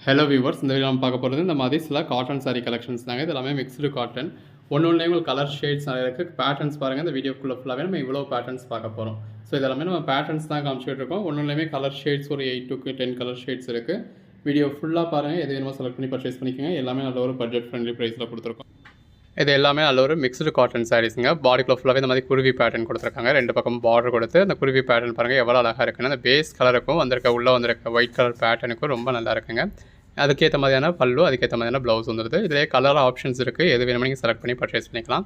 Hello viewers, இந்த video நம்ம பார்க்க போகிறது இந்த மாதிரி சில காட்டன் சாரீ கலெக்ஷன்ஸ் தாங்க. இது எல்லாமே மிக்ஸ்டு காட்டன். ஒன்றுலேயும் உங்களுக்கு கலர் ஷேட்ஸ் நிறைய இருக்குது. பேட்டர்ன்ஸ் பாருங்கள், இந்த வீடியோக்குள்ளே ஃபுல்லாகவே நம்ம இவ்வளோ பேட்டர்ன்ஸ் பார்க்க போகிறோம். ஸோ இதெல்லாமே நம்ம பேட்டர்ன்ஸ் தான் காமிச்சிட்டு இருக்கோம். ஒன்றுலேயுமே கலர் ஷேட்ஸ் ஒரு 8 to 10 கலர் ஷேட்ஸ் இருக்குது. வீடியோ ஃபுல்லாக பாருங்கள், எது வேணுமோ செலக்ட் பண்ணி பர்ச்சேஸ் பண்ணிக்கோங்க. எல்லாமே நல்ல ஒரு பட்ஜெட் ஃப்ரெண்ட்லி ப்ரைஸில் கொடுத்துருக்கோம். இது எல்லாமே நல்ல ஒரு மிக்ஸ்டு காட்டன் சாரீஸுங்க. பாடிக்குள்ள ஃபுல்லாகவே இந்த மாதிரி குருவி பேட்டர்ன் கொடுத்துருக்காங்க. ரெண்டு பக்கம் பார்டர் கொடுத்து அந்த குருவி பேட்டர்ன் பாருங்கள் எவ்வளோ அழகாக இருக்குன்னு. அந்த பேஸ் கலருக்கும் உள்ளே வந்திருக்க ஒயிட் கலர் பேட்டர்னுக்கும் ரொம்ப நல்லா இருக்குங்க. அதுக்கேற்ற மாதிரியான பல்லு, அதுக்கேற்ற மாதிரியான ப்ளவுஸ் வந்துடுது. இதிலே கலர் ஆப்ஷன்ஸ் இருக்குது. எது வேணுமோ நீங்கள் செலக்ட் பண்ணி பர்ச்சேஸ் பண்ணிக்கலாம்.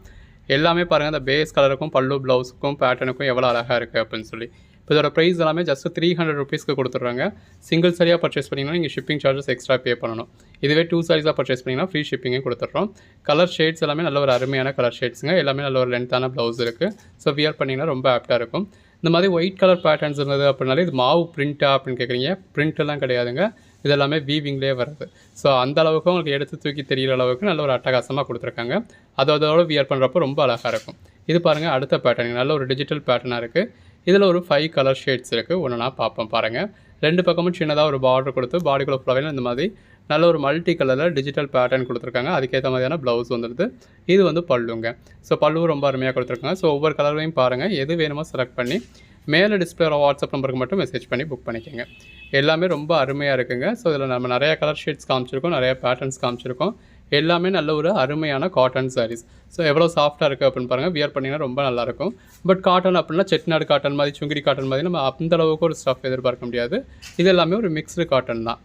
எல்லாமே பாருங்கள், அந்த பேஸ் கலருக்கும் பல்லு ப்ளவுஸுக்கும் பேட்டர்னுக்கும் எவ்வளோ அழகாக இருக்குது அப்படின்னு சொல்லி. இப்போ இதோட ப்ரைஸ் எல்லாமே ஜஸ்ட் 300 ருபீஸ்க்கு கொடுத்துட்றாங்க. சிங்கிள் சாரியாக பர்ச்சேஸ் பண்ணிங்கன்னா நீங்கள் ஷிப்பிங் சார்ஜஸ் எக்ஸ்ட்ரா பே பண்ணணும். இதுவே 2 சாரீஸாக பர்ச்சேஸ் பண்ணிங்கன்னா ஃப்ரீ ஷிப்பிங்கே கொடுத்துட்றோம். கலர் ஷேட்ஸ் எல்லாமே நல்ல ஒரு அருமையான கலர் ஷேட்ஸுங்க. எல்லாமே நல்ல ஒரு லென்த்தான ப்ளவுஸ் இருக்குது. ஸோ வியர் பண்ணிங்கன்னா ரொம்ப ஆப்டாக இருக்கும். இந்த மாதிரி ஒயிட் கலர் பேட்டர்ன்ஸ் இருந்தது அப்படின்னாலே இது மாவு பிரிண்ட்டா அப்படின்னு கேட்குறீங்க. பிரிண்ட்டெல்லாம் கிடையாதுங்க. இது எல்லாமே வீவிங்லேயே வருது. ஸோ அந்த அளவுக்கு உங்களுக்கு எடுத்து தூக்கி தெரிகிற அளவுக்கு நல்ல ஒரு அட்டகாசமாக கொடுத்துருக்காங்க. அதோட வியர் பண்ணுறப்போ ரொம்ப அழகாக இருக்கும். இது பாருங்கள், அடுத்த பேட்டர்ன் நல்ல ஒரு டிஜிட்டல் பேட்டர்னாக இருக்குது. இதில் ஒரு 5 கலர் ஷேட்ஸ் இருக்குது. ஒன்றுனா பார்ப்போம் பாருங்கள். ரெண்டு பக்கமும் சின்னதாக ஒரு பார்டர் கொடுத்து பாடிக்குள்ள ஃபுல்லாகவே இந்த மாதிரி நல்ல ஒரு மல்டி கலரில் டிஜிட்டல் பேட்டர்ன் கொடுத்துருக்காங்க. அதுக்கேற்ற மாதிரியான ப்ளவுஸ் வந்துடுது. இது வந்து பல்லுங்க. ஸோ பல்லுவும் ரொம்ப அருமையாக கொடுத்துருக்காங்க. ஸோ ஒவ்வொரு கலரையும் பாருங்கள், எது வேணுமோ செலக்ட் பண்ணி மேலே டிஸ்பிளே வாட்ஸ்அப் நம்பருக்கு மட்டும் மெசேஜ் பண்ணி புக் பண்ணிக்கோங்க. எல்லாமே ரொம்ப அருமையாக இருக்குங்க. ஸோ இதில் நம்ம நிறையா கலர் ஷேட்ஸ் காமிச்சிருக்கோம், நிறையா பேட்டர்ன்ஸ் காமிச்சிருக்கோம். எல்லாமே நல்ல ஒரு அருமையான காட்டன் சாரீஸ். ஸோ எவ்வளோ சாஃப்ட்டாக இருக்குது அப்படின்னு பாருங்கள். வியர் பண்ணிங்கன்னா ரொம்ப நல்லாயிருக்கும். பட் காட்டன் அப்படின்னா செட்டிநாடு காட்டன் மாதிரி, சுங்கிடி காட்டன் மாதிரி நம்ம அந்தளவுக்கு ஒரு ஸ்டஃப் எதிர்பார்க்க முடியாது. இது எல்லாமே ஒரு மிக்ஸ்டு காட்டன் தான்.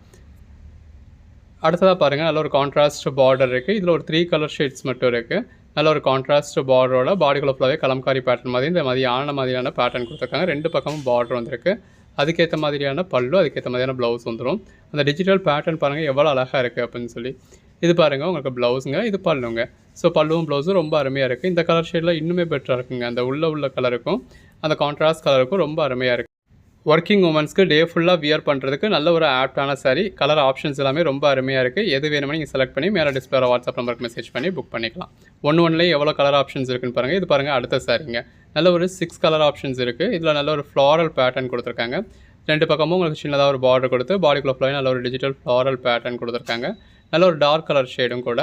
அடுத்ததாக பாருங்கள், நல்ல ஒரு கான்ட்ராஸ்ட் பார்டர் இருக்குது. இதில் ஒரு 3 கலர் ஷேட்ஸ் மட்டும் இருக்குது. நல்ல ஒரு கான்ட்ராஸ்ட் பார்டரோட பாடிக்குள்ள ஃபுல்லாகவே கலம்காரி பேட்டர்ன் மாதிரி இந்த மாதிரியான பேட்டர்ன் கொடுத்துருக்காங்க. ரெண்டு பக்கமும் பார்டர் வந்திருக்கு. அதுக்கேற்ற மாதிரியான பல்லு, அதுக்கேற்ற மாதிரியான ப்ளவுஸ் வந்துடும். அந்த டிஜிட்டல் பேட்டர்ன் பாருங்கள் எவ்வளோ அழகாக இருக்குது அப்படின்னு சொல்லி. இது பாருங்கள் உங்களுக்கு ப்ளவுஸுங்க, இது பல்லுங்க. ஸோ பல்லுவும் ப்ளவுஸும் ரொம்ப அருமையாக இருக்குது. இந்த கலர் ஷேடில் இன்னுமே பெட்டராக இருக்குங்க. அந்த உள்ள கலருக்கும் அந்த கான்ட்ராஸ்ட் கலருக்கும் ரொம்ப அருமையாக இருக்குது. ஒர்க்கிங் உமன்ஸ்க்கு டே ஃபுல்லாக வியர் பண்ணுறதுக்கு நல்ல ஒரு ஆப்டான சாரீ. கலர் ஆப்ஷன்ஸ் எல்லாமே ரொம்ப அருமையாக இருக்குது. எது வேணுமோ நீங்கள் செலக்ட் பண்ணி மேலே டிஸ்பிளே வாட்ஸ்அப் நம்பருக்கு மெசேஜ் பண்ணி புக் பண்ணிக்கலாம். ஒன்றுலேயே எவ்வளோ கலர் ஆப்ஷன்ஸ் இருக்குன்னு பாருங்கள். இது பாருங்கள் அடுத்த சாரீங்க. நல்ல ஒரு 6 கலர் ஆப்ஷன்ஸ் இருக்குது. இதில் நல்ல ஒரு ஃப்ளாரல் பேட்டர்ன் கொடுத்துருக்காங்க. ரெண்டு பக்கமும் உங்களுக்கு சின்னதாக ஒரு பார்டர் கொடுத்து பாடிக்குள்ள ஃபுல்லாக நல்ல ஒரு டிஜிட்டல் ஃப்ளாரல் பேட்டர்ன் கொடுத்துருக்காங்க. நல்ல ஒரு டார்க் கலர் ஷேடும் கூட.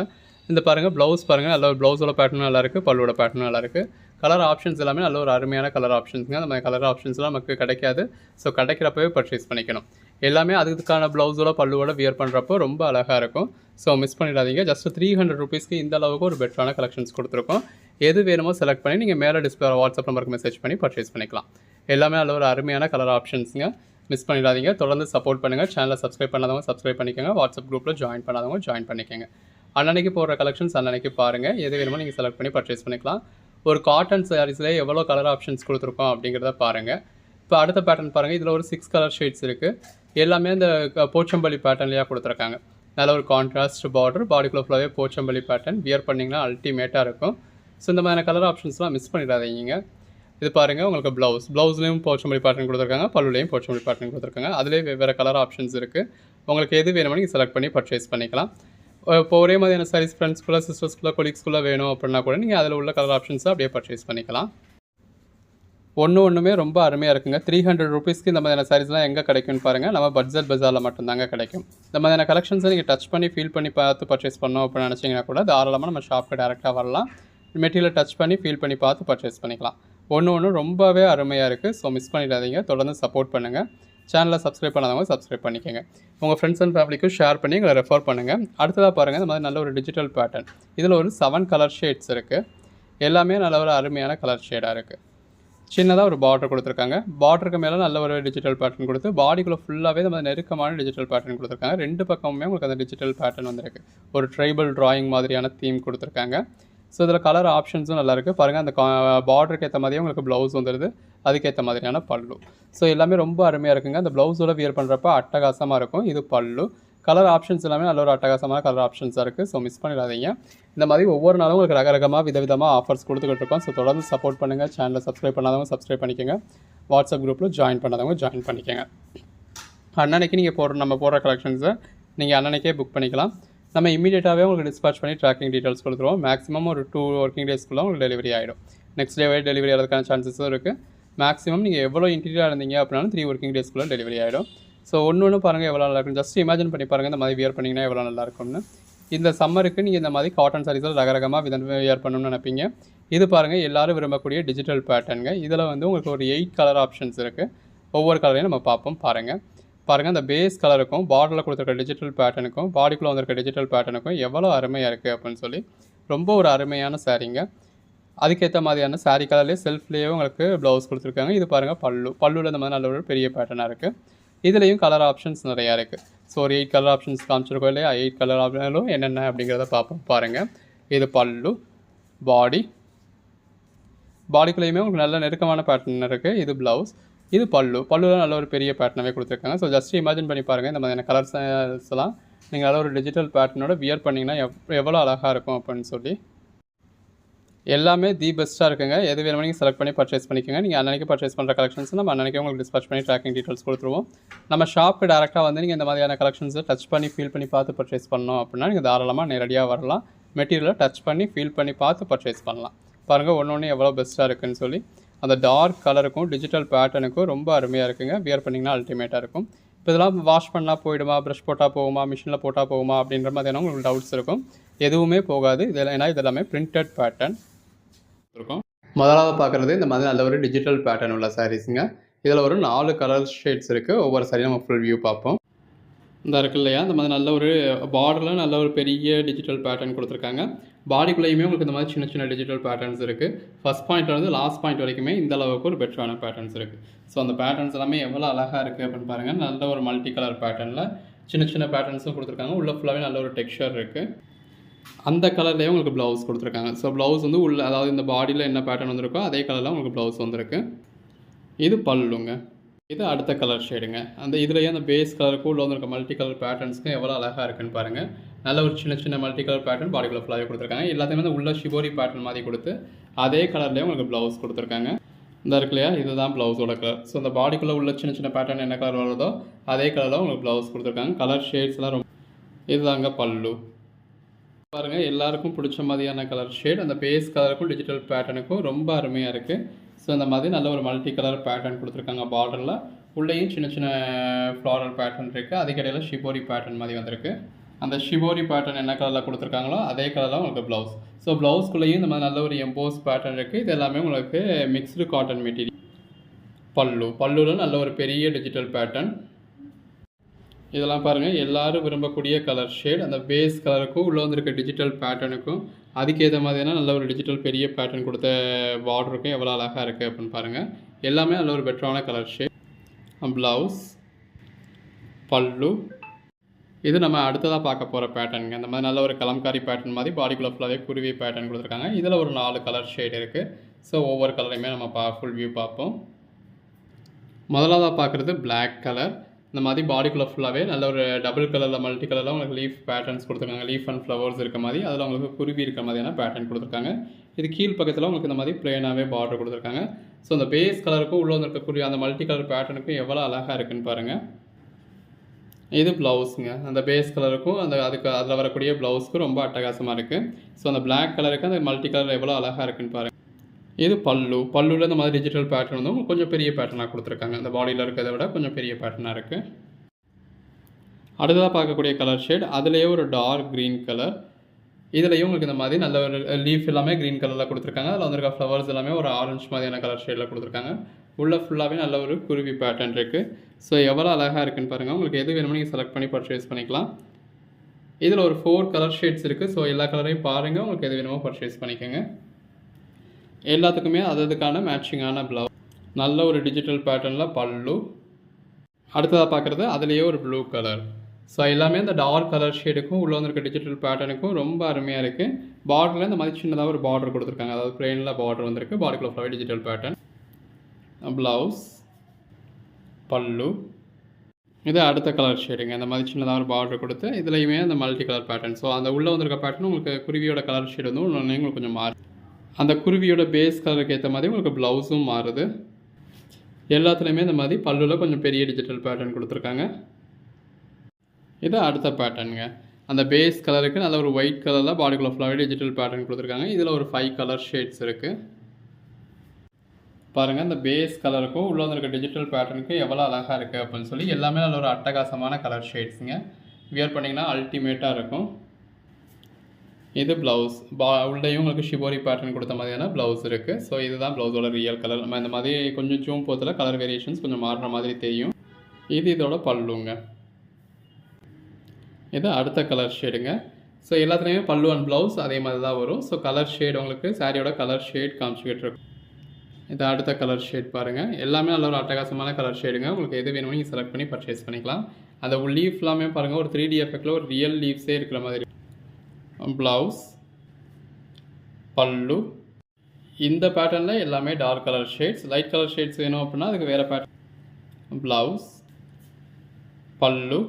இந்த பாருங்கள் ப்ளவுஸ் பாருங்கள், நல்ல ஒரு ப்ளவுஸோட பேட்டர்னும் நல்லாயிருக்கு, பல்லுவோட பேட்டர்னும் நல்லாயிருக்கு. கலர் ஆப்ஷன்ஸ் எல்லாமே நல்ல ஒரு அருமையான கலர் ஆப்ஷன்ஸுங்க. அந்த மாதிரி கலர் ஆப்ஷன்ஸ்லாம் நமக்கு கிடைக்காது. ஸோ கிடைக்கிறப்பவே பர்ச்சேஸ் பண்ணிக்கணும். எல்லாமே அதுக்கான ப்ளவுஸோட பல்லுவோட வியர் பண்ணுறப்போ ரொம்ப அழகாக இருக்கும். ஸோ மிஸ் பண்ணிடாதீங்க. ஜஸ்ட் 300 ருபீஸ்க்கு இந்த அளவுக்கு ஒரு பெட்டரான கலெக்ஷன்ஸ் கொடுத்துருக்கோம். எது வேணுமோ செலக்ட் பண்ணி நீங்கள் மேலே டிஸ்பிளே வாட்ஸ்அப் நம்பருக்கு மெசேஜ் பண்ணி பர்ச்சேஸ் பண்ணிக்கலாம். எல்லாமே நல்ல ஒரு அருமையான கலர் ஆப்ஷன்ஸுங்க. மிஸ் பண்ணிடாதீங்க. தொடர்ந்து சப்போர்ட் பண்ணுங்கள். சேனலை சப்ஸ்கிரைப் பண்ணாதவங்க சப்ஸ்கிரைப் பண்ணிக்கோங்க. வாட்ஸ்அப் குரூப்பில் ஜாயின் பண்ணாதவங்க ஜாயின் பண்ணிக்கோங்க. அன்னன்னைக்கு போடுற கலெக்ஷன்ஸ் அன்னன்னைக்கு பாருங்கள். எது வேணுமோ நீங்கள் செலக்ட் பண்ணி பர்ச்சேஸ் பண்ணிக்கலாம். ஒரு காட்டன் சாரீஸில் எவ்வளோ கலர் ஆப்ஷன்ஸ் கொடுத்துருக்கோம் அப்படிங்கிறத பாருங்கள். இப்போ அடுத்த பேட்டர்ன் பாருங்கள். இதில் ஒரு 6 கலர் ஷேட்ஸ் இருக்குது. எல்லாமே இந்த போச்சம்பள்ளி பேட்டர்ன்லேயே கொடுத்துருக்காங்க. நல்ல ஒரு கான்ட்ராஸ்ட் பார்டர், பாடிக்குள்ள ஃபுல்லாகவே போச்சம்பள்ளி பேட்டர்ன். வியர் பண்ணிங்கன்னா அல்டிமேட்டாக இருக்கும். ஸோ இந்த மாதிரியான கலர் ஆப்ஷன்ஸ்லாம் மிஸ் பண்ணிடாதீங்க. இது பாருங்கள், உங்களுக்கு ப்ளவுஸ்லேயும் போச்சம்பள்ளி பேட்டர்ன் கொடுத்துருக்காங்க, பல்லுலேயும் போச்சம்பள்ளி பேட்டர்ன் கொடுத்துருக்காங்க. அதிலே வெவ்வேறு கலர் ஆப்ஷன்ஸ் இருக்குது. உங்களுக்கு எது வேணுமோ நீங்கள் செலக்ட் பண்ணி பர்ச்சேஸ் பண்ணிக்கலாம். இப்போ ஒரே மாதிரியான சாரீஸ் ஃப்ரெண்ட்ஸ்குள்ளே, சிஸ்டர்ஸ்குள்ளே, கொலீக்ஸ்குள்ளே வேணும் அப்படின்னா கூட நீங்கள் அதில் உள்ள கலர் ஆப்ஷன்ஸை அப்படியே பர்ச்சேஸ் பண்ணிக்கலாம். ஒன்றுமே ரொம்ப அருமையாக இருக்குங்க. 300 ருபீஸ்க்கு இந்த மாதிரியான சாரீஸ்லாம் எங்கே கிடைக்கும்னு பாருங்கள். நம்ம பட்ஜெட் பஜாரில் மட்டும்தாங்க கிடைக்கும். இந்த மாதிரியான கலெக்ஷன்ஸை நீங்கள் டச் பண்ணி ஃபீல் பண்ணி பார்த்து பர்ச்சேஸ் பண்ணோம் அப்படின்னு நினச்சிங்கன்னா கூட தாராளமாக நம்ம ஷாப்புக்கு டேரெக்டாக வரலாம். மெட்டீரியல் டச் பண்ணி ஃபீல் பண்ணி பார்த்து பர்ச்சேஸ் பண்ணிக்கலாம். ஒன்று ரொம்பவே அருமையாக இருக்குது. ஸோ மிஸ் பண்ணிடாதீங்க. தொடர்ந்து சப்போர்ட் பண்ணுங்கள். சேனலை சப்ஸ்கிரைப் பண்ணாதவங்க சப்ஸ்கிரைப் பண்ணிக்கோங்க. உங்கள் ஃப்ரெண்ட்ஸ் அண்ட் ஃபேமிலிக்கும் ஷேர் பண்ணி எங்களை ரெஃபர் பண்ணுங்கள். அடுத்ததாக பாருங்கள், இந்த மாதிரி நல்ல ஒரு டிஜிட்டல் பேட்டர்ன். இதில் ஒரு 7 கலர் ஷேட்ஸ் இருக்குது. எல்லாமே நல்ல ஒரு அருமையான கலர் ஷேடாக இருக்குது. சின்னதாக ஒரு பார்டர் கொடுத்துருக்காங்க. பார்டருக்கு மேலே நல்ல ஒரு டிஜிட்டல் பேட்டர்ன் கொடுத்து பாடிக்குள்ளே ஃபுல்லாகவே இந்த மாதிரி நெருக்கமான டிஜிட்டல் பேட்டர்ன் கொடுத்துருக்காங்க. ரெண்டு பக்கமுமே உங்களுக்கு அந்த டிஜிட்டல் பேட்டர்ன் வந்துருக்கு. ஒரு ட்ரைபல் ட்ராயிங் மாதிரியான தீம் கொடுத்துருக்காங்க. ஸோ இதில் கலர் ஆப்ஷன்ஸும் நல்லாயிருக்கு. பாருங்கள், அந்த பார்டருக்கு ஏற்ற மாதிரியே உங்களுக்கு ப்ளவுஸ் வந்துடுது. அதுக்கேற்ற மாதிரியான பல்லு. ஸோ எல்லாமே ரொம்ப அருமையாக இருக்குங்க. அந்த ப்ளவுஸோட வியர் பண்ணுறப்ப அட்டகாசமாக இருக்கும். இது பல்லு. கலர் ஆப்ஷன்ஸ் எல்லாமே நல்ல ஒரு அட்டகாசமான கலர் ஆப்ஷன்ஸாக இருக்குது. ஸோ மிஸ் பண்ணிடாதீங்க. இந்த மாதிரி ஒவ்வொரு நாளும் உங்களுக்கு ரகரகமாக விதவிதமாக ஆஃபர்ஸ் கொடுத்துக்கிட்டு இருக்கோம். ஸோ தொடர்ந்து சப்போர்ட் பண்ணுங்கள். சேனலை சப்ஸ்கிரைப் பண்ணாதவங்க சப்ஸ்கிரைப் பண்ணிக்கோங்க. வாட்ஸ்அப் குரூப்பில் ஜாயின் பண்ணாதவங்க ஜாயின் பண்ணிக்கோங்க. அன்னன்னைக்கு நீங்கள் நம்ம போடுற கலெக்ஷன்ஸை நீங்கள் அன்னன்னைக்கே புக் பண்ணிக்கலாம். நம்ம இமீடியட்டாகவே உங்களுக்கு டிஸ்பேச் பண்ணி ட்ராக்கிங் டீட்டெயில்ஸ் கொடுத்துருவோம். மேக்ஸிமம் ஒரு 2 ஒர்க்கிங் டேஸ்க்குள்ளே உங்களுக்கு டெலிவரி ஆகிடும். நெக்ஸ்ட் டேவே டெலிவரி ஆகிறதுக்கான சான்சஸும் இருக்குது. மேக்ஸிமம் நீங்கள் எவ்வளோ இன்டீரியராக இருந்தீங்க அப்படின்னாலும் 3 ஒர்க்கிங் டேஸ்க்குள்ளே டெலிவரி ஆகிடும். ஸோ ஒன்று பாருங்கள் எவ்வளோ நல்லா இருக்கும். ஜஸ்ட் இமேஜின் பண்ணி பாருங்கள் இந்த மாதிரி வியர் பண்ணிங்கன்னா எவ்வளோ நல்லாயிருக்கும்னு. இந்த சம்மருக்கு நீங்கள் இந்த மாதிரி காட்டன் சாரீஸில் ரகரகமாக வியர் பண்ணணும்னு நினைப்பீங்க. இது பாருங்கள் எல்லோரும் விரும்பக்கூடிய டிஜிட்டல் பேட்டர்னுங்க. இதில் வந்து உங்களுக்கு ஒரு 8 கலர் ஆப்ஷன்ஸ் இருக்குது. ஒவ்வொரு கலரையும் நம்ம பார்ப்போம் பாருங்கள். அந்த பேஸ் கலருக்கும் பார்டரில் கொடுத்துருக்க டிஜிட்டல் பேட்டர்னுக்கும் பாடிக்குள்ளே வந்திருக்க டிஜிட்டல் பேட்டர்னுக்கும் எவ்வளோ அருமையாக இருக்குது அப்படின்னு சொல்லி ரொம்ப ஒரு அருமையான சாரீங்க. அதுக்கேற்ற மாதிரியான சாரீ கலர்லேயே செல்ஃப்லேயே உங்களுக்கு ப்ளவுஸ் கொடுத்துருக்காங்க. இது பாருங்கள் பல்லுவில் இந்த மாதிரி நல்ல ஒரு பெரிய பேட்டர்னாக இருக்குது. இதுலேயும் கலர் ஆப்ஷன்ஸ் நிறையா இருக்குது. ஸோ ஒரு 8 கலர் ஆப்ஷன்ஸ் காமிச்சிருக்கோம் இல்லையா? 8 கலர் ஆப்ஷனும் என்னென்ன அப்படிங்கிறத பார்ப்போம் பாருங்கள். இது பல்லு, பாடிக்குள்ளேயுமே உங்களுக்கு நல்ல நெருக்கமான பேட்டர்ன் இருக்குது. இது ப்ளவுஸ், இது பல்லுவில் நல்ல ஒரு பெரிய பேட்டர்னாகவே கொடுத்துருக்காங்க. ஸோ ஜஸ்ட் இமேஜின் பண்ணி பாருங்கள் இந்த மாதிரியான கலர்ஸ்லாம் நீங்கள் நல்ல ஒரு டிஜிட்டல் பேட்டர்னோட வியர் பண்ணிங்கன்னா எவ்வளோ அழகாக இருக்கும் அப்படின்னு சொல்லி. எல்லாமே தி பெஸ்ட்டாக இருக்குங்க. எது வேணுமோ நீங்கள் செலக்ட் பண்ணி பர்ச்சேஸ் பண்ணிக்கோங்க. நீங்கள் அன்றைக்கி பர்ச்சேஸ் பண்ணுற கலெக்ஷன்ஸ் நம்ம அன்றைக்கே உங்களுக்கு டிஸ்பேச் பண்ணி ட்ராக்கிங் டீட்டெயில்ஸ் கொடுத்துருவோம். நம்ம ஷாப்புக்கு டேரெக்டாக வந்து நீங்கள் இந்த மாதிரியான கலெக்ஷன்ஸை டச் பண்ணி ஃபீல் பண்ணி பார்த்து பர்ச்சேஸ் பண்ணணும் அப்படின்னா நீங்கள் தாராளமாக நேரடியாக வரலாம். மெட்டீரியலை டச் பண்ணி ஃபீல் பண்ணி பார்த்து பர்ச்சேஸ் பண்ணலாம். பாருங்கள் ஒன்று எவ்வளோ பெஸ்ட்டாக இருக்குதுன்னு சொல்லி. அந்த டார்க் கலருக்கும் டிஜிட்டல் பேட்டர்னுக்கும் ரொம்ப அருமையாக இருக்குங்க. வியர் பண்ணிங்கன்னா அல்டிமேட்டாக இருக்கும். இப்போ இதெல்லாம் வாஷ் பண்ணால் போயிடுமா, ப்ரஷ் போட்டால் போகுமா, மிஷினில் போட்டால் போகுமா அப்படின்ற மாதிரியான உங்களுக்கு டவுட்ஸ் இருக்கும். எதுவுமே போகாது. ஏன்னா இதெல்லாமே பிரிண்டட் பேட்டர்ன் இருக்கும். முதலாவது பார்க்குறது இந்த மாதிரி நல்ல ஒரு டிஜிட்டல் பேட்டர்ன் உள்ள சாரீஸுங்க. இதில் ஒரு 4 கலர் ஷேட்ஸ் இருக்குது. ஒவ்வொரு சாரியும் நம்ம ஃபுல் வியூ பார்ப்போம். இந்த இருக்கு இல்லையா, இந்த மாதிரி நல்ல ஒரு பார்டரில் நல்ல ஒரு பெரிய டிஜிட்டல் பேட்டர்ன் கொடுத்துருக்காங்க. பாடிக்குள்ளேயுமே உங்களுக்கு இந்த மாதிரி சின்ன சின்ன டிஜிட்டல் பேட்டர்ன்ஸ் இருக்குது. ஃபஸ்ட் பாயிண்ட்லேருந்து லாஸ்ட் பாயிண்ட் வரைக்குமே இந்த அளவுக்கு ஒரு பெட்டரான பேட்டர்ன்ஸ் இருக்குது. ஸோ அந்த பேட்டர்ன்ஸ் எல்லாமே எவ்வளோ அழகாக இருக்குது அப்படின்னு பாருங்கள். நல்ல ஒரு மல்டி கலர் பேட்டர்னில் சின்ன சின்ன பேட்டர்ன்ஸும் கொடுத்துருக்காங்க. உள்ள ஃபுல்லாகவே நல்ல ஒரு டெக்ஸ்சர் இருக்குது. அந்த கலர்லேயே உங்களுக்கு ப்ளவுஸ் கொடுத்துருக்காங்க. ஸோ ப்ளவுஸ் வந்து உள்ள, அதாவது இந்த பாடியில் என்ன பேட்டர்ன் வந்திருக்கோ அதே கலரில் உங்களுக்கு ப்ளவுஸ் வந்திருக்கு. இது பல்லுங்க. இது அடுத்த கலர் ஷேடுங்க. அந்த இதுலேயே அந்த பேஸ் கலருக்கு உள்ள வந்திருக்க மல்டி கலர் பேட்டர்ன்ஸ்க்கு எவ்வளோ அழகாக இருக்குன்னு பாருங்கள். நல்ல ஒரு சின்ன சின்ன மல்டி கலர் பேட்டர்ன் பாடிக்குள்ள ஃபுல்லாகவே கொடுத்துருக்காங்க. எல்லாத்தையுமே வந்து உள்ள ஷிபோரி பேட்டர்ன் மாதிரி கொடுத்து அதே கலர்லேயே உங்களுக்கு ப்ளவுஸ் கொடுத்துருக்காங்க. இந்த இருக்கு இல்லையா, இதுதான் ப்ளவுஸோட கலர். ஸோ இந்த பாடிக்குள்ளே உள்ள சின்ன சின்ன பேட்டர்ன் என்ன கலர் வருதோ அதே கலரில் உங்களுக்கு ப்ளவுஸ் கொடுத்துருக்காங்க. கலர் ஷேட்ஸ்லாம் ரொம்ப, இதுதாங்க பல்லு. பாருங்கள் எல்லாருக்கும் பிடிச்ச மாதிரியான கலர் ஷேட். அந்த பேஸ் கலருக்கும் டிஜிட்டல் பேட்டர்னுக்கும் ரொம்ப அருமையாக இருக்குது. ஸோ இந்த மாதிரி நல்ல ஒரு மல்டி கலர் பேட்டர்ன் கொடுத்துருக்காங்க. பார்டரில் உள்ளேயும் சின்ன சின்ன ஃப்ளாரல் பேட்டர்ன் இருக்குது. அதுக்கிடையில் ஷிபோரி பேட்டர்ன் மாதிரி வந்திருக்கு. அந்த ஷிபோரி பேட்டர்ன் என்ன கலரில் கொடுத்துருக்காங்களோ அதே கலரில் உங்களுக்கு ப்ளவுஸ். ஸோ ப்ளவுஸ்குள்ளேயும் இந்த மாதிரி நல்ல ஒரு எம்போஸ் பேட்டர்ன் இருக்குது. இது எல்லாமே உங்களுக்கு மிக்ஸ்டு காட்டன் மெட்டீரியல். பல்லுவில் நல்ல ஒரு பெரிய டிஜிட்டல் பேட்டர்ன். இதெல்லாம் பாருங்கள் எல்லோரும் விரும்பக்கூடிய கலர் ஷேட். அந்த பேஸ் கலருக்கும் உள்ளே வந்திருக்க டிஜிட்டல் பேட்டர்னுக்கும் அதுக்கேற்ற மாதிரியான நல்ல ஒரு டிஜிட்டல் பெரிய பேட்டர்ன் கொடுத்த பார்டருக்கும் எவ்வளோ அழகாக இருக்குது அப்படின்னு பாருங்கள். எல்லாமே நல்ல ஒரு பெட்டரான கலர் ஷேட். ப்ளவுஸ், பல்லு. இது நம்ம அடுத்ததாக பார்க்க போகிற பேட்டர்னுங்க. இந்த மாதிரி நல்ல ஒரு கலம்காரி பேட்டர்ன் மாதிரி பாடிக்குள்ள ஃபுல்லாகவே குருவி பேட்டர்ன் கொடுத்துருக்காங்க. இதில் ஒரு 4 கலர் ஷேட் இருக்குது. ஸோ ஒவ்வொரு கலரையுமே நம்ம ஃபுல் வியூ பார்ப்போம். முதலாவதாக பார்க்குறது பிளாக் கலர். இந்த மாதிரி பாடிக்குள்ளே ஃபுல்லாகவே நல்ல ஒரு டபுள் கலரில் மல்டி கலரில் உங்களுக்கு லீஃப் பேட்டர்ன்ஸ் கொடுத்துருக்காங்க. லீஃப் அண்ட் ஃப்ளவர்ஸ் இருக்க மாதிரி அதில் உங்களுக்கு குருவி இருக்க மாதிரியான பேட்டர்ன் கொடுத்துருக்காங்க. இது கீழ் பக்கத்தில் உங்களுக்கு இந்த மாதிரி ப்ளெயினாகவே பார்டர் கொடுத்துருக்காங்க. ஸோ அந்த பேஸ் கலருக்கும் உள்ளே வந்துருக்கக்கூடிய அந்த மல்டி கலர் பேட்டர்னுக்கும் எவ்வளோ அழகாக இருக்குன்னு பாருங்கள். இது ப்ளவுஸுங்க. அந்த பேஸ் கலருக்கும் அதில் வரக்கூடிய ப்ளவுஸ்க்கும் ரொம்ப அட்டகாசமாக இருக்குது. ஸோ அந்த பிளாக் கலருக்கு அந்த மல்டி கலர் எவ்வளோ அழகாக இருக்குன்னு பாருங்கள். இது பல்லுவில் இந்த மாதிரி டிஜிட்டல் பேட்டர்ன் வந்து கொஞ்சம் பெரிய பேட்டர்னாக கொடுத்துருக்காங்க. அந்த பாடியில் இருக்கிறத விட கொஞ்சம் பெரிய பேட்டர்னாக இருக்குது. அடுத்ததாக பார்க்கக்கூடிய கலர் ஷேட் அதுலேயே ஒரு டார்க் க்ரீன் கலர். இதுலேயும் உங்களுக்கு இந்த மாதிரி நல்ல ஒரு லீஃப் எல்லாமே க்ரீன் கலரில் கொடுத்துருக்காங்க. அதில் வந்துருக்க ஃப்ளவர்ஸ் எல்லாமே ஒரு ஆரஞ்சு மாதிரியான கலர் ஷேடில் கொடுத்துருக்காங்க. உள்ளே ஃபுல்லாகவே நல்ல ஒரு குருவி பேட்டர்ன் இருக்குது. ஸோ எவ்வளோ அழகாக இருக்குன்னு பாருங்கள். உங்களுக்கு எது வேணுமோ நீங்கள் செலக்ட் பண்ணி பர்ச்சேஸ் பண்ணிக்கலாம். இதில் ஒரு 4 கலர் ஷேட்ஸ் இருக்குது. ஸோ எல்லா கலரையும் பாருங்கள், உங்களுக்கு எது வேணுமோ பர்ச்சேஸ் பண்ணிக்கோங்க. எல்லாத்துக்குமே அதுக்கான மேட்சிங்கான ப்ளவுஸ். நல்ல ஒரு டிஜிட்டல் பேட்டர்னில் பல்லு. அடுத்ததாக பார்க்குறது அதுலேயே ஒரு ப்ளூ கலர். ஸோ எல்லாமே அந்த டார்க் கலர் ஷேடுக்கும் உள்ளே வந்துருக்க டிஜிட்டல் பேட்டர்னுக்கும் ரொம்ப அருமையாக இருக்குது. பார்டரில் இந்த மாதிரி சின்னதாக ஒரு பார்டர் கொடுத்துருக்காங்க. அதாவது பிளெயினில் பார்டர் வந்திருக்கு. பாடிக்குள்ள ஃபுல்லாகவே டிஜிட்டல் பேட்டர்ன். ப்ளவுஸ், பல்லு. இது அடுத்த கலர் ஷேடுங்க. இந்த மாதிரி சின்னதாக ஒரு பார்டர் கொடுத்து இதுலேயுமே அந்த மல்டி கலர் பேட்டர்ன். ஸோ அந்த உள்ளே வந்துருக்க பேட்டர்ன் உங்களுக்கு குருவியோட கலர் ஷேடு வந்து உங்களுக்கு கொஞ்சம் மாறும். அந்த குருவியோட பேஸ் கலருக்கு ஏற்ற மாதிரி உங்களுக்கு ப்ளவுஸும் மாறுது. எல்லாத்துலேயுமே இந்த மாதிரி பல்லுவில் கொஞ்சம் பெரிய டிஜிட்டல் பேட்டர்ன் கொடுத்துருக்காங்க. இது அடுத்த பேட்டர்னுங்க. அந்த பேஸ் கலருக்கு நல்ல ஒரு ஒயிட் கலரில் பாடிக்குள்ள ஃபுல்லாகவே டிஜிட்டல் பேட்டர்ன் கொடுத்துருக்காங்க. இதில் ஒரு 5 கலர் ஷேட்ஸ் இருக்குது. பாருங்கள் இந்த பேஸ் கலருக்கும் உள்ளே வந்துருக்க டிஜிட்டல் பேட்டர்னுக்கும் எவ்வளோ அழகாக இருக்குது அப்படின்னு சொல்லி எல்லாமே நல்ல ஒரு அட்டகாசமான கலர் ஷேட்ஸுங்க. வியர் பண்ணிங்கன்னா அல்டிமேட்டாக இருக்கும். இது ப்ளவுஸ் உள்ளேயும் உங்களுக்கு ஷிபோரி பேட்டர்ன் கொடுத்த மாதிரியான ப்ளவுஸ் இருக்குது. ஸோ இதுதான் ப்ளவுஸோட ரியல் கலர். நம்ம இந்த மாதிரி கொஞ்சம் ஜூம் போத்தில் கலர் வேரியேஷன்ஸ் கொஞ்சம் மாறுற மாதிரி தெரியும். இது இதோட பல்லுங்க. இது அடுத்த கலர் ஷேடுங்க. ஸோ எல்லாத்துலேயுமே பல்லு அண்ட் ப்ளவுஸ் அதே மாதிரி தான் வரும். ஸோ கலர் ஷேட் உங்களுக்கு சாரியோட கலர் ஷேட் காமிச்சிக்கிட்டு இருக்கும். இது அடுத்த கலர் ஷேட் பாருங்கள். எல்லாமே நல்ல ஒரு அட்டகாசமான கலர் ஷேடுங்க. உங்களுக்கு எது வேணுமோ நீங்கள் செலக்ட் பண்ணி பர்ச்சேஸ் பண்ணிக்கலாம். அந்த லீஃப் எல்லாமே பாருங்கள் ஒரு 3D எஃபெக்டில் ஒரு ரியல் லீவ்ஸே இருக்கிற மாதிரி. ப்ளவுஸ், பல்லு, இந்த பேட்டர்னில் எல்லாமே dark colour shades. Light colour shades வேணும் அப்படின்னா அதுக்கு வேறு பேட்டர்ன். ப்ளவுஸ், பல்லு,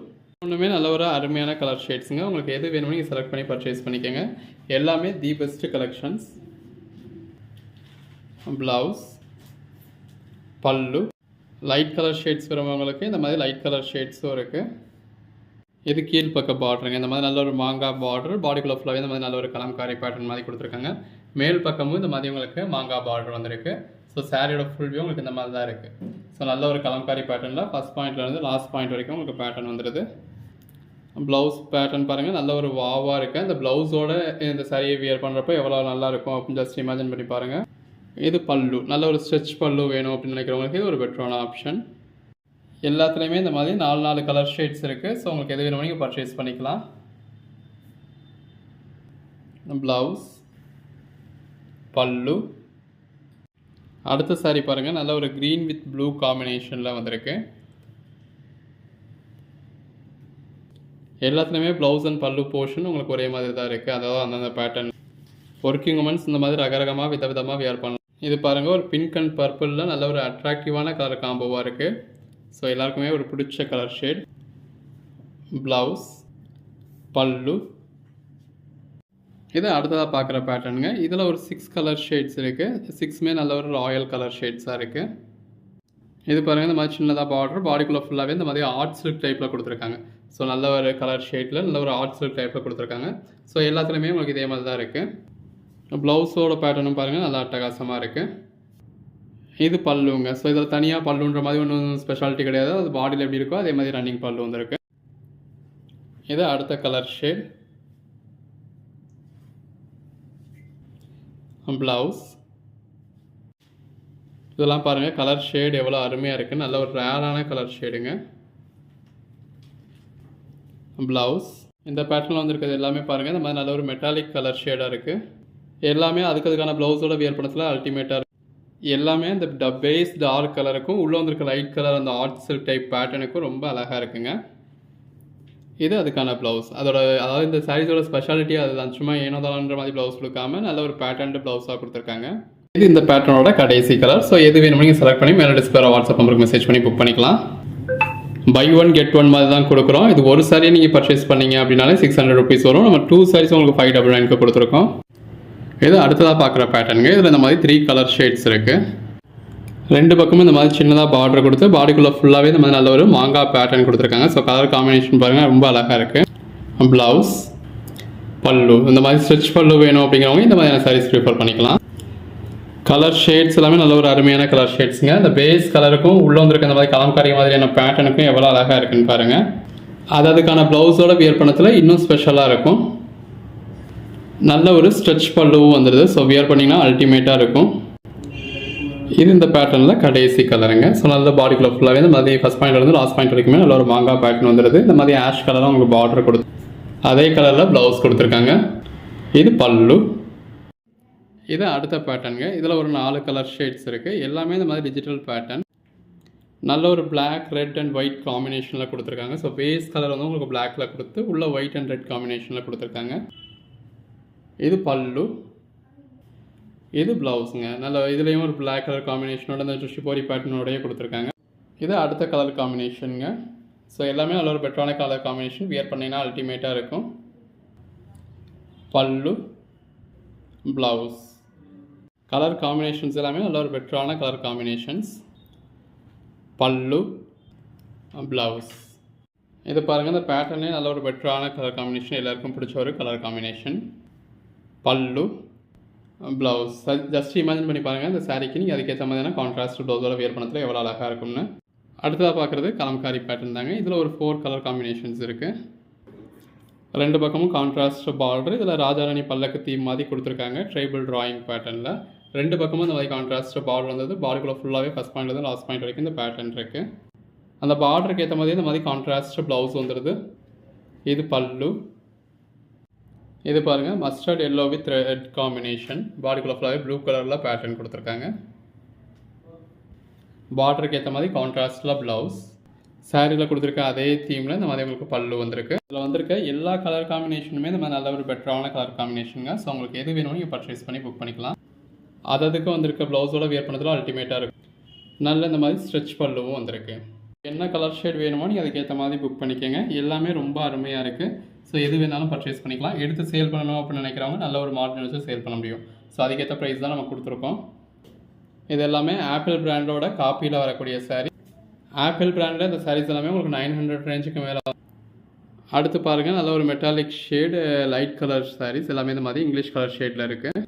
ஒன்றுமே நல்ல ஒரு அருமையான கலர் ஷேட்ஸுங்க. உங்களுக்கு எது வேணுமோ நீங்கள் செலக்ட் பண்ணி பர்ச்சேஸ் பண்ணிக்கோங்க. எல்லாமே தி பெஸ்ட் கலெக்ஷன்ஸ். ப்ளவுஸ், பல்லு, லைட் கலர் ஷேட்ஸ் வரவங்களுக்கு இந்த மாதிரி லைட் கலர் ஷேட்ஸும் இருக்குது. இது கீழ்ப்பக்க பார்டருங்க. இந்த மாதிரி நல்ல ஒரு மாங்காய் பார்டர், பாடிக்குள்ள ஃபுல்லாகவே இந்த மாதிரி நல்ல ஒரு கலம்காரி பேட்டர்ன் மாதிரி கொடுத்துருக்காங்க. மேல் பக்கமும் இந்த மாதிரி உங்களுக்கு மாங்காய் பார்டர் வந்திருக்கு. ஸோ சாரியோட ஃபுல் வியூ உங்களுக்கு இந்த மாதிரி தான் இருக்குது. ஸோ நல்ல ஒரு கலம்காரி பேட்டர்னில் ஃபஸ்ட் பாயிண்ட்லேருந்து லாஸ்ட் பாயிண்ட் வரைக்கும் உங்களுக்கு பேட்டர்ன் வந்துடுது. ப்ளவுஸ் பேட்டர்ன் பாருங்கள் நல்ல ஒரு வாவாக இருக்குது. இந்த ப்ளவுஸோட இந்த சாரியை வியர் பண்ணுறப்போ எவ்வளோ நல்லாயிருக்கும் அப்படின்னு ஜஸ்ட் இமேஜின் பண்ணி பாருங்கள். இது பல்லு, நல்ல ஒரு ஸ்ட்ரெச் பல்லு வேணும் அப்படின்னு நினைக்கிறவங்களுக்கு இது ஒரு பெட்டரான ஆப்ஷன். எல்லாத்துலேயுமே இந்த மாதிரி 4 கலர் ஷேட்ஸ் இருக்குது. ஸோ உங்களுக்கு எது வேணுமோ நீங்கள் பர்ச்சேஸ் பண்ணிக்கலாம். ப்ளவுஸ், பல்லு, அடுத்த சாரி பாருங்கள் நல்ல ஒரு க்ரீன் வித் ப்ளூ காம்பினேஷனில் வந்திருக்கு. எல்லாத்துலேயுமே ப்ளவுஸ் அண்ட் பல்லு போர்ஷன் உங்களுக்கு ஒரே மாதிரி தான் இருக்குது. அதாவது அந்தந்த பேட்டர்ன். ஒர்க்கிங் உமன்ஸ் இந்த மாதிரி ரகரகமாக விதவிதமாக வியர் பண்ணலாம். இது பாருங்கள் ஒரு பிங்க் அண்ட் பர்பிளில் நல்ல ஒரு அட்ராக்டிவான கலர் காம்போவாக இருக்குது. ஸோ எல்லாருக்குமே ஒரு பிடிச்ச கலர் ஷேட். ப்ளவுஸ், பல்லு, இது அடுத்ததாக பார்க்குற பேட்டர்னுங்க. இதில் ஒரு 6 கலர் ஷேட்ஸ் இருக்குது. 6மே நல்ல ஒரு ராயல் கலர் ஷேட்ஸாக இருக்குது. இது பாருங்கள் இந்த மாதிரி சின்னதாக பார்டர், பாடிக்குள்ளே ஃபுல்லாகவே இந்த மாதிரி ஆர்ட் சில்க் டைப்பில் கொடுத்துருக்காங்க. ஸோ நல்ல ஒரு கலர் ஷேட்டில் நல்ல ஒரு ஆர்ட் சில்க் டைப்பில் கொடுத்துருக்காங்க. ஸோ எல்லாத்துலேயுமே உங்களுக்கு இதே மாதிரி தான் இருக்குது. ப்ளவுஸோட பேட்டர்னும் பாருங்கள் நல்லா அட்டகாசமாக இருக்குது. இது பல்லுங்க. ஸோ இதில் தனியாக பல்லுன்ற மாதிரி ஒன்றும் ஸ்பெஷாலிட்டி கிடையாது. அது பாடியில் எப்படி இருக்கோ அதே மாதிரி ரன்னிங் பல்லு வந்துருக்கு. இது அடுத்த கலர் ஷேட். ப்ளவுஸ், இதெல்லாம் பாருங்கள் கலர் ஷேட் எவ்வளோ அருமையாக இருக்குது. நல்ல ஒரு ரேரான கலர் ஷேடுங்க. ப்ளவுஸ், இந்த பேட்டர்னில் வந்துருக்கிறது எல்லாமே பாருங்கள் இந்த மாதிரி நல்ல ஒரு மெட்டாலிக் கலர் ஷேடாக இருக்குது. எல்லாமே அதுக்கான ப்ளவுஸோட வியர் பண்ணத்தில் அல்டிமேட்டாக இருக்குது. எல்லாமே இந்த பேஸ் டார்க் கலருக்கும் உள்ளே வந்திருக்க லைட் கலர் அந்த ஆர்ட் சில்க் டைப் பேட்டர்னுக்கும் ரொம்ப அழகாக இருக்குங்க. இது அதுக்கான ப்ளவுஸ். அதாவது இந்த சாரீஸோட ஸ்பெஷாலிட்டி அதுதான். சும்மா ஏனோதான்ற மாதிரி ப்ளவுஸ் கொடுக்காம நல்ல ஒரு பேட்டர்ன் ப்ளவுஸாக கொடுத்துருக்காங்க. இது இந்த பேட்டர்னோட கடைசி கலர். ஸோ எது வேணுமோ நீங்கள் செலக்ட் பண்ணி மேலே டிஸ்பிளே வாட்ஸ்அப் நம்பருக்கு மெசேஜ் பண்ணி புக் பண்ணிக்கலாம். பை ஒன் கெட் ஒன் மாதிரி தான் கொடுக்குறோம். இது ஒரு சாரியை நீங்கள் பர்ச்சேஸ் பண்ணீங்க அப்படின்னாலே 600 rupees வரும். நம்ம 2 sarees உங்களுக்கு 599 கொடுத்துருக்கோம். இது அடுத்ததாக பார்க்குற பேட்டர்னுங்க. இதில் இந்த மாதிரி 3 கலர் ஷேட்ஸ் இருக்குது. 2 பக்கமும் இந்த மாதிரி சின்னதாக பார்டர் கொடுத்து பாடிக்குள்ளே ஃபுல்லாகவே இந்த மாதிரி நல்ல ஒரு மாங்காய் பேட்டர்ன் கொடுத்துருக்காங்க. ஸோ கலர் காம்பினேஷன் பாருங்கள் ரொம்ப அழகாக இருக்குது. ப்ளவுஸ், பல்லு, இந்த மாதிரி ஸ்ட்ரெச் பல்லு வேணும் அப்படிங்கிறவங்க இந்த மாதிரியான சாரீஸ் ப்ரிஃபர் பண்ணிக்கலாம். கலர் ஷேட்ஸ் எல்லாமே நல்ல ஒரு அருமையான கலர் ஷேட்ஸுங்க. இந்த பேஸ் கலருக்கும் உள்ளே வந்துருக்க இந்த மாதிரி கலம்காரி மாதிரியான பேட்டர்னுக்கும் எவ்வளோ அழகாக இருக்குன்னு பாருங்கள். அதுக்கான ப்ளவுஸோட வியர் பண்ணத்தில் இன்னும் ஸ்பெஷலாக இருக்கும். நல்ல ஒரு ஸ்ட்ரெச் பல்லுவும் வந்துடுது. ஸோ வியர் பண்ணிங்கன்னா அல்டிமேட்டாக இருக்கும். இது இந்த பேட்டர்னில் கடைசி கலருங்க. ஸோ நல்ல பாடிக்குள்ள ஃபுல்லாகவே இந்த மாதிரி ஃபஸ்ட் பாயிண்ட்லேருந்து லாஸ்ட் பாயிண்ட் வரைக்குமே நல்ல ஒரு மாங்காய் பேட்டர்ன் வந்துடுது. இந்த மாதிரி ஆஷ் கலராக உங்களுக்கு பார்டர் கொடுத்து அதே கலரில் ப்ளவுஸ் கொடுத்துருக்காங்க. இது பல்லு. இது அடுத்த பேட்டர்னுங்க. இதில் ஒரு 4 கலர் ஷேட்ஸ் இருக்குது. எல்லாமே இந்த மாதிரி டிஜிட்டல் பேட்டர்ன். நல்ல ஒரு பிளாக், ரெட் அண்ட் ஒயிட் காம்பினேஷனில் கொடுத்துருக்காங்க. ஸோ பேஸ் கலர் வந்து உங்களுக்கு பிளாக்கில் கொடுத்து உள்ள ஒயிட் அண்ட் ரெட் காம்பினேஷனில் கொடுத்துருக்காங்க. இது பல்லு. இது ப்ளவுஸுங்க. நல்ல இதுலேயும் ஒரு பிளாக் கலர் காம்பினேஷனோட அந்த ஷிபோரி பேட்டர்னோடய கொடுத்துருக்காங்க. இது அடுத்த கலர் காம்பினேஷனுங்க. ஸோ எல்லாமே நல்ல ஒரு பெட்டரான கலர் காம்பினேஷன். வியர் பண்ணிங்கன்னா அல்டிமேட்டாக இருக்கும். பல்லு, ப்ளவுஸ், கலர் காம்பினேஷன்ஸ் எல்லாமே நல்ல ஒரு பெட்டரான கலர் காம்பினேஷன்ஸ். பல்லு, ப்ளவுஸ். இது பாருங்கள் இந்த பேட்டர்னே நல்ல ஒரு பெட்டரான கலர் காம்பினேஷன். எல்லாருக்கும் பிடிச்ச ஒரு கலர் காம்பினேஷன். பல்லு, ப்ளவுஸ். ஜஸ்ட் இமேஜின் பண்ணி பாருங்கள் இந்த சாரீக்கு நீங்கள் அதுக்கேற்ற மாதிரியான கான்ட்ராஸ்ட் ப்ளவுஸோட வியர் பண்ணத்தில் எவ்வளோ அழகாக இருக்கும்னு. அடுத்ததாக பார்க்குறது கலம்காரி பேட்டர்ன் தாங்க. இதில் ஒரு 4 கலர் காம்பினேஷன்ஸ் இருக்குது. 2 பக்கமும் கான்ட்ராஸ்ட் பார்டர். இதில் ராஜாராணி பல்லக்கு தீம் மாதிரி கொடுத்துருக்காங்க ட்ரைபிள் ட்ராயிங் பேட்டர்னில். 2 பக்கமும் இந்த மாதிரி கான்ட்ராஸ்ட் பார்டர் வந்தது. பார்டருக்குள்ள ஃபுல்லாகவே ஃபஸ்ட் பாயிண்ட்லேருந்து லாஸ்ட் பாயிண்ட் வரைக்கும் இந்த பேட்டர்ன் இருக்குது. அந்த பார்டருக்கு ஏற்ற மாதிரி இந்த மாதிரி கான்ட்ராஸ்ட் ப்ளவுஸ் வந்துடுது. இது பல்லு. இது பாருங்கள் mustard yellow with red combination. பார்டருக்குள்ள ஃபுல்லாகவே ப்ளூ கலரில் பேட்டர்ன் கொடுத்துருக்காங்க. பார்டருக்கு ஏற்ற மாதிரி கான்ட்ராஸ்டில் ப்ளவுஸ். சாரியில் கொடுத்துருக்க அதே தீமில் இந்த மாதிரி உங்களுக்கு பல்லு வந்திருக்கு. இதில் வந்திருக்க எல்லா கலர் காம்பினேஷனுமே இந்த மாதிரி நல்ல ஒரு பெட்டரான கலர் காம்பினேஷனுங்க. ஸோ உங்களுக்கு எது வேணும்னு நீங்கள் பர்ச்சேஸ் பண்ணி புக் பண்ணிக்கலாம். அதுக்கு வந்திருக்க ப்ளவுஸோட வியர் பண்ணதில் அல்டிமேட்டாக இருக்கும். நல்ல இந்த மாதிரி ஸ்ட்ரெச் பல்லுவும் வந்திருக்கு. என்ன கலர் ஷேட் வேணுமோ நீங்கள் அதுக்கேற்ற மாதிரி புக் பண்ணிக்கோங்க. எல்லாமே ரொம்ப அருமையாக இருக்குது. ஸோ எது வேணாலும் பர்ச்சேஸ் பண்ணிக்கலாம். எடுத்து சேல் பண்ணணும் அப்படின்னு நினைக்கிறவங்க நல்ல ஒரு மார்ஜின் வச்சு சேல் பண்ண முடியும். ஸோ அதுக்கேற்ற ப்ரைஸ் தான் நம்ம கொடுத்துருக்கோம். இது எல்லாமே ஆப்பிள் பிராண்டோட காப்பியில் வரக்கூடிய சாரீ. ஆப்பிள் பிராண்டில் இந்த சாரீஸ் எல்லாமே உங்களுக்கு 900 ரேஞ்சுக்கு மேலே. அடுத்து பாருங்கள் நல்ல ஒரு metallic shade light colour sarees எல்லாமே இந்த மாதிரி இங்கிலீஷ் கலர் ஷேடில் இருக்குது.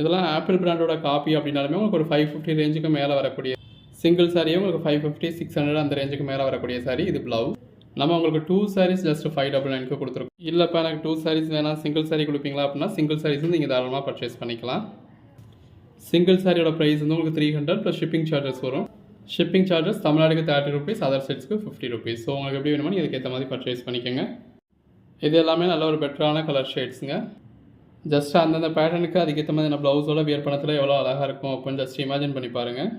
இதெல்லாம் ஆப்பிள் பிராண்டோட காப்பி அப்படின்னாலுமே உங்களுக்கு ஒரு 550 ரேஞ்சுக்கு மேலே வரக்கூடிய சிங்கிள் சாரியே உங்களுக்கு 550 600 அந்த ரேஞ்சுக்கு மேலே வரக்கூடிய சாரீ. இது ப்ளவுஸ். நம்ம உங்களுக்கு 2 சாரீஸ் ஜஸ்ட் 599க்கு கொடுத்துருக்கோம். இல்லைப்பா எனக்கு 2 சாரீஸ் வேணாம் சிங்கிள் சாரீ கொடுப்பீங்களா அப்படின்னா சிங்கிள் சாரீஸ் வந்து நீங்கள் தாராளமாக பர்ச்சேஸ் பண்ணிக்கலாம். சிங்கிள் சாரியோட ப்ரைஸ் வந்து உங்களுக்கு 300 ப்ளஸ் ஷிப்பிங் சார்ஜஸ் வரும். ஷிப்பிங் சார்ஜஸ் தமிழ்நாடுக்கு 30 ருபீஸ், அதர் ஸ்டேட்ஸ்க்கு 50 ருபீஸ். ஸோ உங்களுக்கு எப்படி வேணுமோ நீங்கள் அதுக்கேற்ற மாதிரி பர்ச்சேஸ் பண்ணிக்கோங்க. இது எல்லாமே நல்ல ஒரு பெட்டரான கலர் ஷேட்ஸுங்க. ஜஸ்ட் அந்தந்த பேட்டர்னுக்கு அதுக்கேற்ற மாதிரி நான் ப்ளவுஸோட வியர் பண்ணத்தில் எவ்வளோ அழகாக இருக்கும் அப்படின்னு ஜஸ்ட் இமேஜின் பண்ணி பாருங்கள்.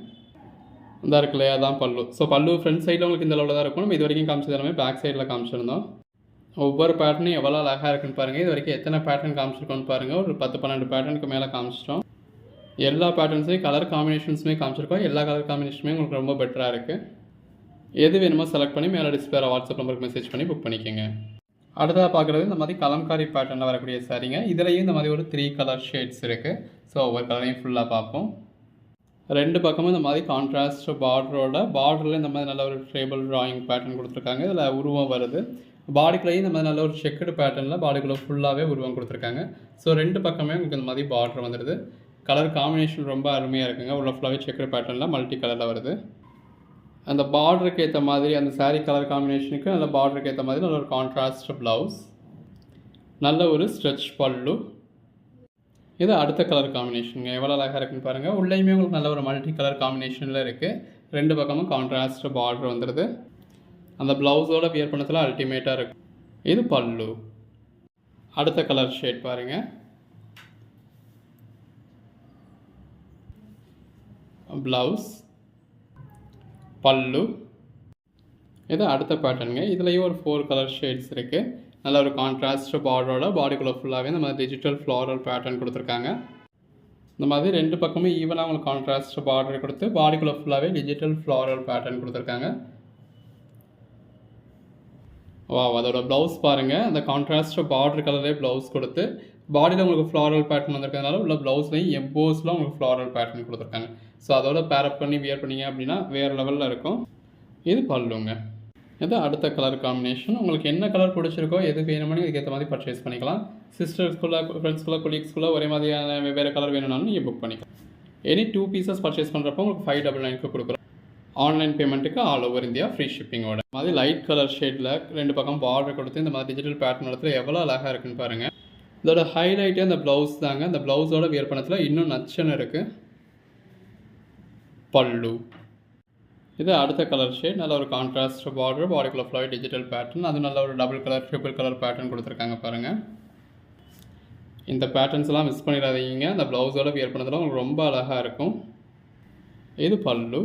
இந்த இருக்கு இல்லையா தான் பல்லு. ஸோ பல்லு ஃப்ரண்ட் சைடில் உங்களுக்கு இந்த அளவில் தான் இருக்கும். நம்ம இது வரைக்கும் காமிச்சது எல்லாமே பேக் சைடில் காமிச்சிருந்தோம். ஒவ்வொரு பேட்டர்னும் எவ்வளோ அழகாக இருக்குன்னு பாருங்கள். இது வரைக்கும் எத்தனை பேட்டர்ன் காமிச்சிருக்கோன்னு பாருங்கள். ஒரு 10-12 பேட்டர்னுக்கு மேலே காமிச்சிட்டோம். எல்லா பேட்டர்ன்ஸையும் கலர் காம்பினேஷன்ஸுமே காமிச்சிருக்கோம். எல்லா கலர் காம்பினேஷனுமே உங்களுக்கு ரொம்ப பெட்டராக இருக்குது. எது வேணுமோ செலக்ட் பண்ணி மேலே டிஸ்பிளே வாட்ஸ்அப் நம்பருக்கு மெசேஜ் பண்ணி புக் பண்ணிக்கோங்க. அடுத்ததாக பார்க்குறது இந்த மாதிரி கலம்காரி பேட்டர்னில் வரக்கூடிய சாரீங்க. இதுலேயும் இந்த மாதிரி ஒரு 3 கலர் ஷேட்ஸ் இருக்குது. ஸோ ஒவ்வொரு கலரையும் ஃபுல்லாக பார்ப்போம். 2 பக்கமும் இந்த மாதிரி கான்ட்ராஸ்ட் பார்டரில் இந்த மாதிரி நல்ல ஒரு ட்ரைபிள் ட்ராயிங் பேட்டர்ன் கொடுத்துருக்காங்க. இதில் உருவம் வருது. பாடிக்குள்ளேயும் இந்த மாதிரி நல்ல ஒரு செக்குடு பேட்டர்னில் பாடிக்குள்ளே ஃபுல்லாகவே உருவம் கொடுத்துருக்காங்க. ஸோ 2 பக்கமே உங்களுக்கு இந்த மாதிரி பார்டர் வந்துடுது. கலர் காம்பினேஷன் ரொம்ப அருமையாக இருக்குங்க. உள்ள ஃபுல்லாகவே செக்குடு பேட்டர்னில் மல்டி கலரில் வருது. அந்த பார்டருக்கு ஏற்ற மாதிரி அந்த சாரீ கலர் காம்பினேஷனுக்கு நல்ல பார்டருக்கு ஏற்ற மாதிரி நல்ல ஒரு கான்ட்ராஸ்ட் ப்ளவுஸ், நல்ல ஒரு ஸ்ட்ரெச் பல்லு. இது அடுத்த கலர் காம்பினேஷனுங்க. எவ்வளோ அழகாக இருக்குன்னு பாருங்கள். உள்ளேயுமே உங்களுக்கு நல்ல ஒரு மல்டி கலர் காம்பினேஷனில் இருக்குது. 2 பக்கமும் கான்ட்ராஸ்ட் பார்டர் வந்துடுது. அந்த ப்ளவுஸோட வியர் பண்ணத்தில் அல்டிமேட்டாக இருக்கும். இது பல்லு. அடுத்த கலர் ஷேட் பாருங்கள். ப்ளவுஸ், பல்லு. இது அடுத்த பேட்டர்னுங்க. இதுலேயும் ஒரு 4 கலர் ஷேட்ஸ் இருக்குது. நல்ல ஒரு கான்ட்ராஸ்ட் பார்டரோட பாடிக்குள்ளே ஃபுல்லாகவே இந்த மாதிரி டிஜிட்டல் ஃப்ளாரல் பேட்டர்ன் கொடுத்துருக்காங்க. இந்த மாதிரி 2 பக்கமும் ஈவனாக உங்களுக்கு கான்ட்ராஸ்ட் பார்டர் கொடுத்து பாடிக்குள்ளே ஃபுல்லாகவே டிஜிட்டல் ஃப்ளாரல் பேட்டர்ன் கொடுத்துருக்காங்க. அதோட ப்ளவுஸ் பாருங்கள். அந்த கான்ட்ராஸ்ட் பார்டர் கலரே ப்ளவுஸ் கொடுத்து பாடியில் உங்களுக்கு ஃப்ளாரல் பேட்டர்ன் வந்திருக்கிறதுனால உள்ள ப்ளவுஸ்லையும் எம்போஸில் உங்களுக்கு ஃப்ளாரல் பேட்டர்ன் கொடுத்துருக்காங்க. ஸோ அதோட பேரப் பண்ணி வியர் பண்ணிங்க அப்படின்னா வேறு லெவலில் இருக்கும். இது பல்லுங்க. இது அடுத்த கலர் காம்பினேஷன். உங்களுக்கு என்ன கலர் பிடிச்சிருக்கோ எது வேணுமோ இதுக்கேற்ற மாதிரி பர்ச்சேஸ் பண்ணிக்கலாம். சிஸ்டர்ஸ்குள்ளே ஃப்ரெண்ட்ஸ்குள்ளே கொலீக்ஸ்குள்ளே ஒரே மாதிரியான வெவ்வேறு கலர் வேணும்னாலும் நீங்கள் புக் பண்ணிக்கலாம். எனி 2 பீசஸ் பர்ச்சேஸ் பண்ணுறப்போ உங்களுக்கு 599க்கு கொடுக்குறோம். ஆன்லைன் பேமெண்ட்டுக்கு ஆல் ஓவர் இந்தியா ஃப்ரீ ஷிப்பிங்கோட. இந்த மாதிரி லைட் கலர் ஷேடில் 2 பக்கம் பார்டர் கொடுத்து இந்த மாதிரி டிஜிட்டல் பேட்டர்ன் இடத்துல எவ்வளோ அழகாக இருக்குன்னு பாருங்கள். இதோட ஹைலைட்டே அந்த ப்ளவுஸ் தாங்க. அந்த ப்ளவுஸோட வியர் பண்ணத்தில் இன்னும் நச்சுன்னு இருக்குது. பல்லு. இது அடுத்த கலர் ஷேட். நல்ல ஒரு கான்ட்ராஸ்ட் பார்டர், பாடிக்குள்ள ஃபுல்லாக டிஜிட்டல் பேட்டர்ன். அது நல்ல ஒரு double colour triple colour pattern கொடுத்துருக்காங்க பாருங்கள். இந்த பேட்டர்ன்ஸ்லாம் மிஸ் பண்ணிடாதீங்க. அந்த ப்ளவுஸோட வியர் பண்ணதில் உங்களுக்கு ரொம்ப அழகாக இருக்கும். இது பல்லு.